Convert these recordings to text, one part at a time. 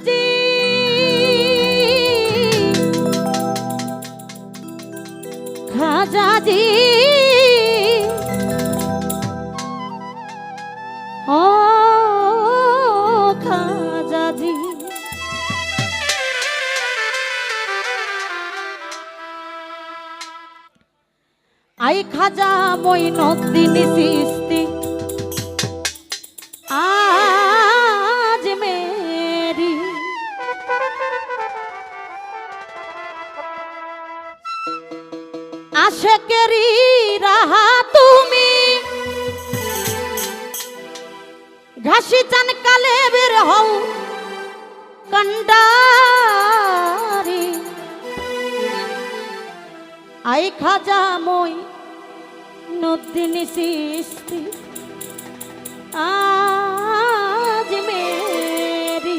খাজাজি খাজাজি ও খাজাজি I Khwaja Moinuddin Chishti আজ Mary আশেকেরি রাহা তুমি ঘাসি চান কালে বের হও কন্ডারি আই খাজা মঈনুদ্দিন চিশতি আজ মেরি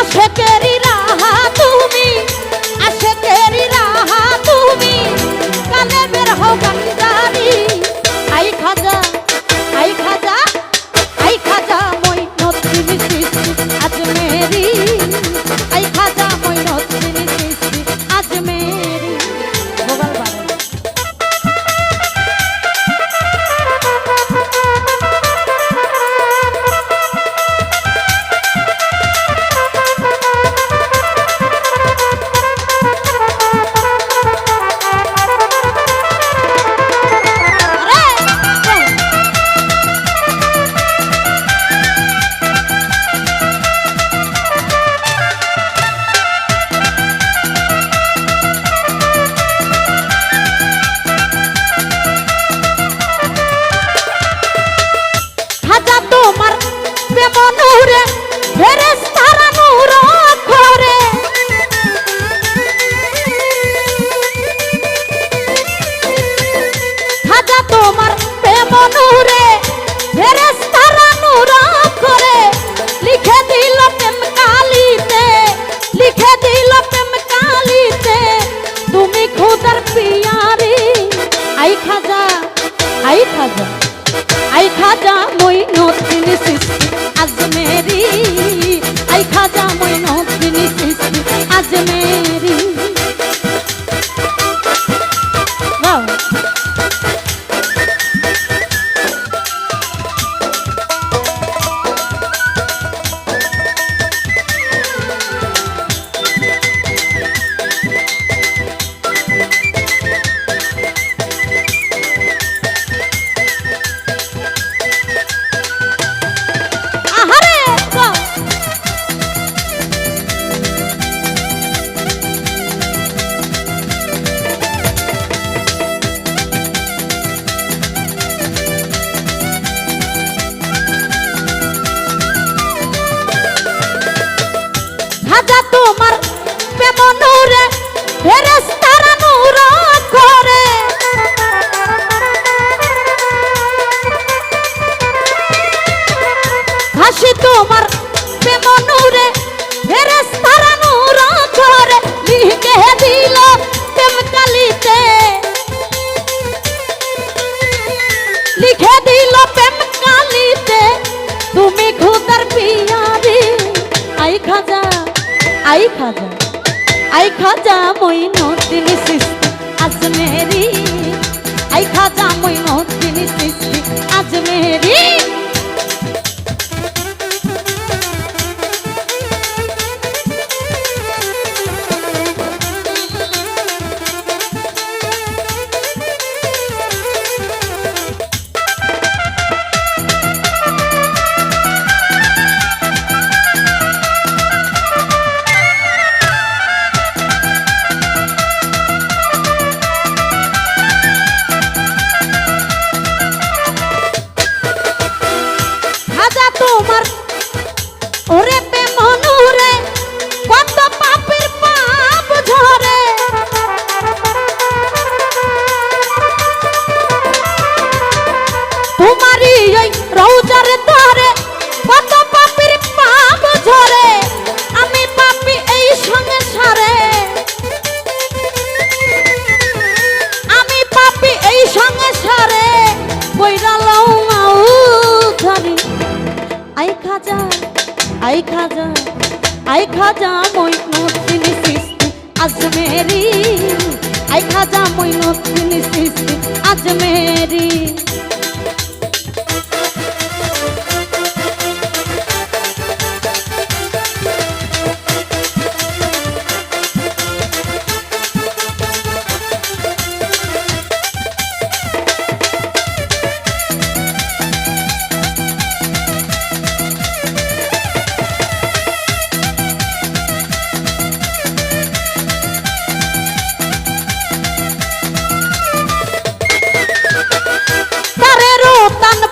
আশেকেরি রাহা তুমি আশেকেরি রাহা তুমি কালে বের হও গন্ডারি আই খাজা আই খাজা আই খাজা মঈনুদ্দিন চিশতি আজ মেরি আই খাজা মঈনুদ্দিন চিশতি আজ মেরি গোপাল বাড়ি তোমার প্রেম নূরে ফেরেশতারা নূর করে খাজা তোমার প্রেম নূরে ফেরেশতারা নূর করে লিখে দিল প্রেম কালিতে লিখে দিল প্রেম কালিতে তুমি খোদার পিয়ারি আই খাজা আই খাজা আই খাজা মঈনুদ্দিন চিশতি আজ মেরি আই খাজা মঈনুদ্দিন চিশতি আজ মেরি বাহ খাজা তোমার প্রেম নূরে ফেরেশতারা নূর করে ঘাসি তোমার প্রেম নূরে ফেরেশতারা নূর করে লিখে দিল প্রেম কালিতে লিখে দিল প্রেম কালিতে তুমি খোদার পিয়ারি আই খাজা আই খাজা আই খাজা মঈনুদ্দিন চিশতি আজ মেরি আই খাজা মঈনুদ্দিন চিশতি আজ মেরি আজমেরি আই খাজা মঈনুদ্দিন চিশতি আজমেরি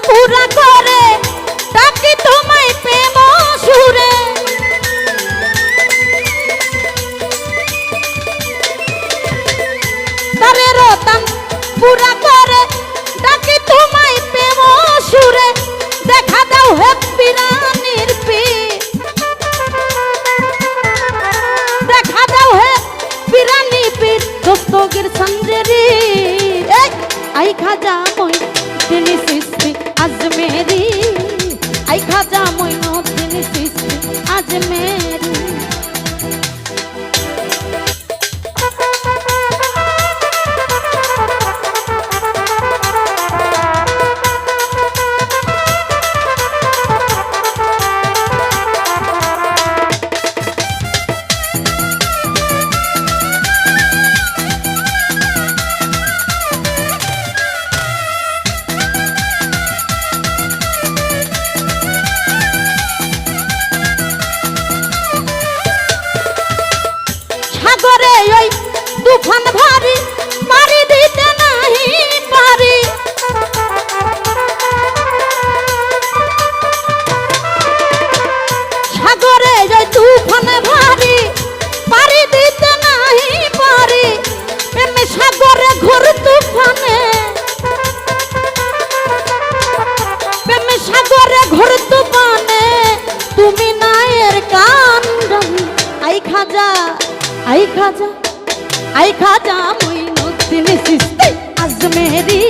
পুরা করে ডাকি তোমায় প্রেম সুরে তারে রতন পুরা করে ডাকি তোমায় প্রেম সুরে দেখা দাও হে পিরানির পীর দেখা দাও হে পিরানি পীর দস্তগীর সঞ্জেরি আই খাজা মঈনুদ্দিন চিশতি আজমেরি আই খাজা মঈনুদ্দিন চিশতি আজমেরি তুফান ভারী মারি দিতে নাহি পারি সাগরে ওই তুফান ভারী পারি দিতে নাহি পারি প্রেমে সাগরে ঘোর তুফানে প্রেমে সাগরে ঘোর তুফানে তুমি নায়ের কান্ড আই খাজা আই খাজা আই খাজা মঈনুদ্দিন চিশতি আজমেরি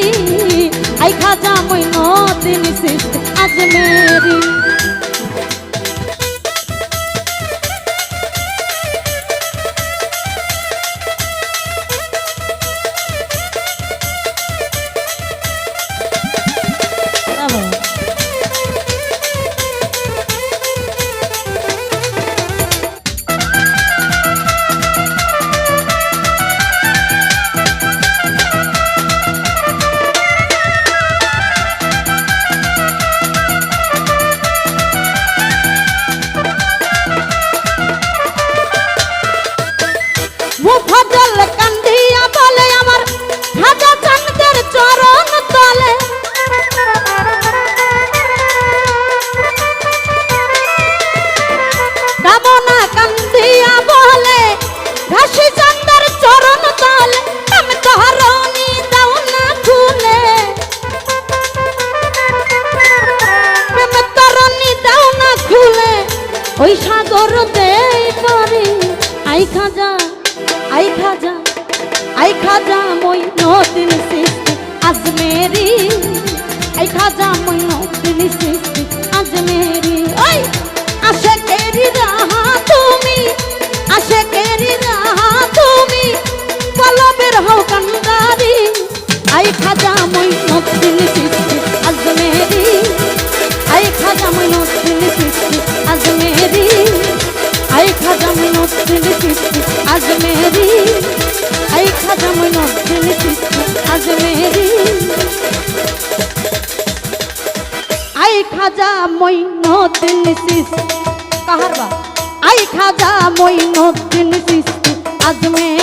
আই খাজা মঈনুদ্দিন চিশতি আজমেরি মুফাজ্জল কান্দিয়া বলে আমার খাজা চাঁদের চরণ তলে কামনা কান্দিয়া বলে ঘাসি চাঁদের চরণ তলে আমি তহরনি দাও না খুলে প্রেম তরণি দাও না খুলে ওই সাগর দেই পারি আই খাজা আই খাজা আই খাজা মঈনুদ্দিন চিশতি আজমেরি আই খাজা মঈনুদ্দিন চিশতি আজমেরি ওই আশিকেরি রাহা তুমি আশিকেরি রাহা তুমি কলবের হও কান্দারি আই খাজা মঈনুদ্দিন চিশতি আজমেরি আই খাজা মঈনুদ্দিন চিশতি আজমেরি আই খাজা মঈনুদ্দিন চিশতি আজমেরি আই খাজা মঈনুদ্দিন চিশতি আজমেরি আই খাজা মঈনুদ্দিন চিশতি কাহারবা আই খাজা মঈনুদ্দিন চিশতি আজমেরি